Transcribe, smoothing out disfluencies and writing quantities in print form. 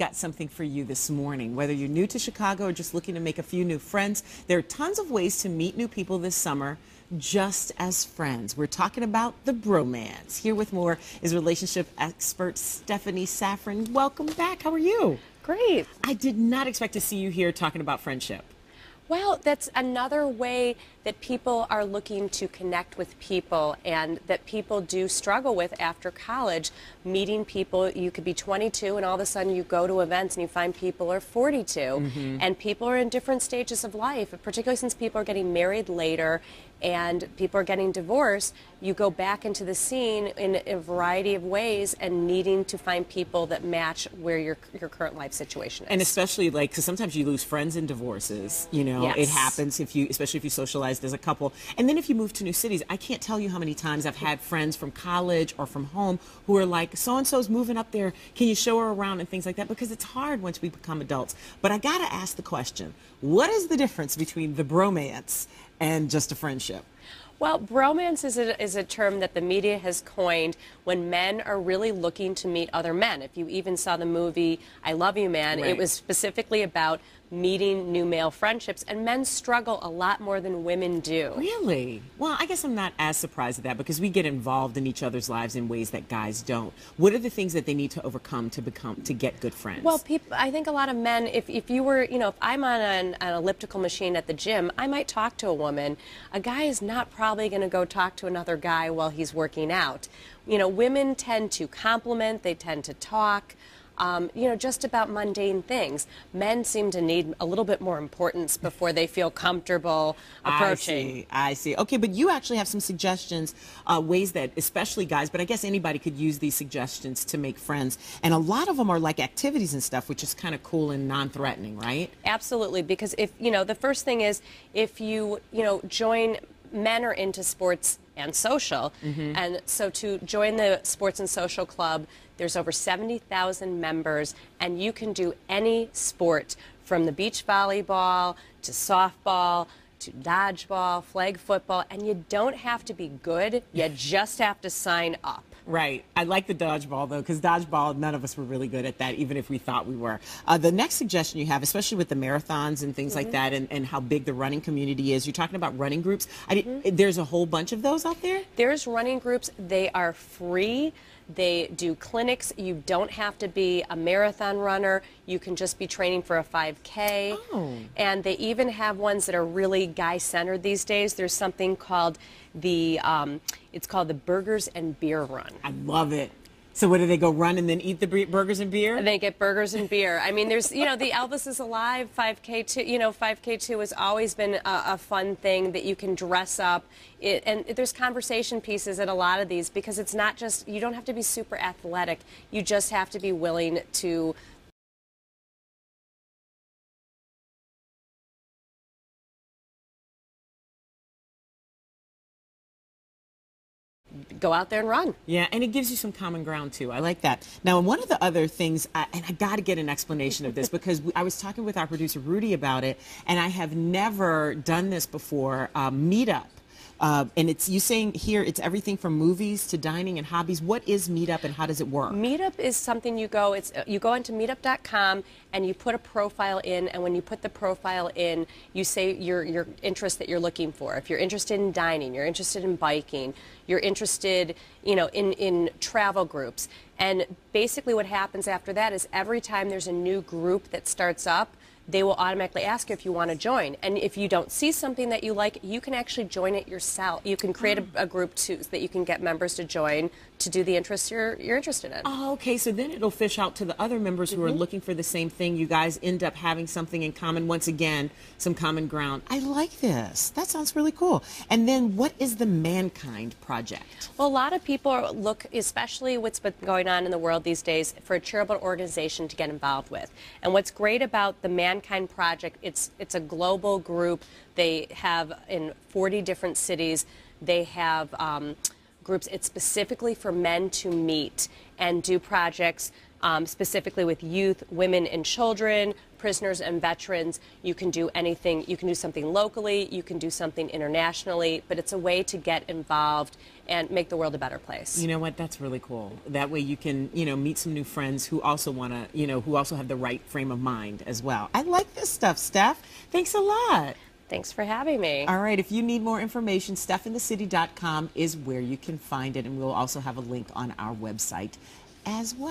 got something for you this morning. Whether you're new to Chicago or just looking to make a few new friends, there are tons of ways to meet new people this summer just as friends. We're talking about the bromance. Here with more is relationship expert Stef Safran. Welcome back. How are you? Great. I did not expect to see you here talking about friendship. Well, that's another way that people are looking to connect with people, and that people do struggle with after college, meeting people. You could be 22 and all of a sudden you go to events and you find people are 42, and people are in different stages of life, particularly since people are getting married later and people are getting divorced. You go back into the scene in a variety of ways and needing to find people that match where your current life situation is. And especially because sometimes you lose friends in divorces, you know. Yes. It happens especially if you socialized as a couple. And then if you move to new cities, I can't tell you how many times I've had friends from college or from home who are like, so-and-so's moving up there, can you show her around and things like that, because it's hard once we become adults. But I gotta ask the question, what is the difference between the bromance and just a friendship? Well, bromance is a term that the media has coined when men are really looking to meet other men. If you even saw the movie I Love You, Man, right. It was specifically about meeting new male friendships, and men struggle a lot more than women do. Really? Well, I guess I'm not as surprised at that, because we get involved in each other's lives in ways that guys don't. What are the things that they need to overcome to get good friends? Well, I think a lot of men, if you were, if I'm on an elliptical machine at the gym, I might talk to a woman. A guy is not probably going to go talk to another guy while he's working out. Women tend to compliment, they tend to talk. Just about mundane things. Men seem to need a little bit more importance before they feel comfortable approaching. I see. Okay, but you actually have some suggestions, ways that especially guys, but I guess anybody could use these suggestions to make friends. And a lot of them are like activities and stuff, which is kind of cool and non-threatening, right? Absolutely, because if, the first thing is if you, join, men are into sports and social, and so to join the sports and social club, there's over 70,000 members, and you can do any sport, from the beach volleyball to softball to dodgeball, flag football, and you don't have to be good, you just have to sign up. Right. I like the dodgeball, though, because dodgeball, none of us were really good at that, even if we thought we were. The next suggestion you have, especially with the marathons and things like that, and how big the running community is, you're talking about running groups. There's a whole bunch of those out there? There's running groups. They are free. They do clinics. You don't have to be a marathon runner. You can just be training for a 5K. Oh. And they even have ones that are really guy-centered these days. There's something called it's called the Burgers and Beer Run. I love it. So what, do they go run and then eat the burgers and beer? And they get burgers and beer. I mean, there's, the Elvis is Alive 5K2, 5K2 has always been a fun thing that you can dress up. And there's conversation pieces at a lot of these, because it's not just, you don't have to be super athletic. You just have to be willing to go out there and run. Yeah, and it gives you some common ground, too. I like that. Now, one of the other things, and I got to get an explanation of this, because I was talking with our producer, Rudy, about it, and I have never done this before, Meetup. And you saying here it's everything from movies to dining and hobbies. What is Meetup and how does it work? Meetup is something you go into meetup.com and you put a profile in, and when you put the profile in, you say your interest that you're looking for. If you're interested in dining, you're interested in biking, you're interested, in travel groups. And basically what happens after that is every time there's a new group that starts up, they will automatically ask you if you want to join. And if you don't see something that you like, you can actually join it yourself. You can create a group so that you can get members to join to do the interests you're interested in. Oh, okay. So then it'll fish out to the other members who are looking for the same thing. You guys end up having something in common. Once again, some common ground. I like this. That sounds really cool. And then what is the Mankind Project? Well, a lot of people look, especially what's been going on in the world these days, for a charitable organization to get involved with. And what's great about the Mankind Project, it's a global group. They have in 40 different cities. They have groups. It's specifically for men to meet and do projects specifically with youth, women, and children, prisoners and veterans. You can do anything. You can do something locally. You can do something internationally. But it's a way to get involved and make the world a better place. You know what? That's really cool. That way you can, meet some new friends who also want to, who also have the right frame of mind as well. I like this stuff, Stef. Thanks a lot. Thanks for having me. All right. If you need more information, stefinthecity.com is where you can find it. And we'll also have a link on our website as well.